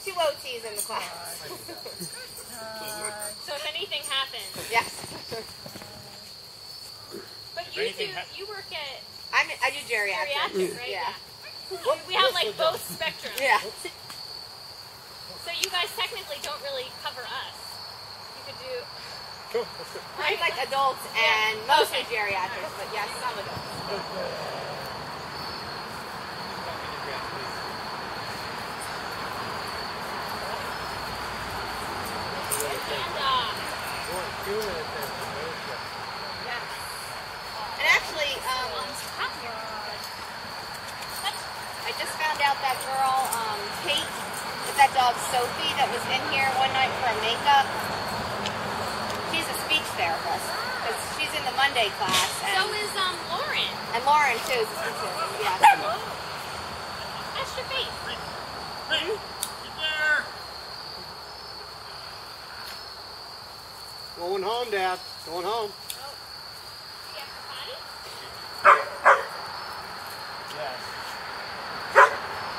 2 OTs in the class. So if anything happens. Yes. But you work at I do geriatrics. right? Yeah. We have like both spectrums. Yeah. So you guys technically don't really cover us. You could do. Cool. I like adults and mostly geriatrics, but yes, some adults. And actually, I just found out that girl, Kate, with that dog Sophie that was in here one night for a makeup. She's a speech therapist because she's in the Monday class. And So is Lauren. And Lauren too. Yeah. That's your face. Going home, Dad. Going home.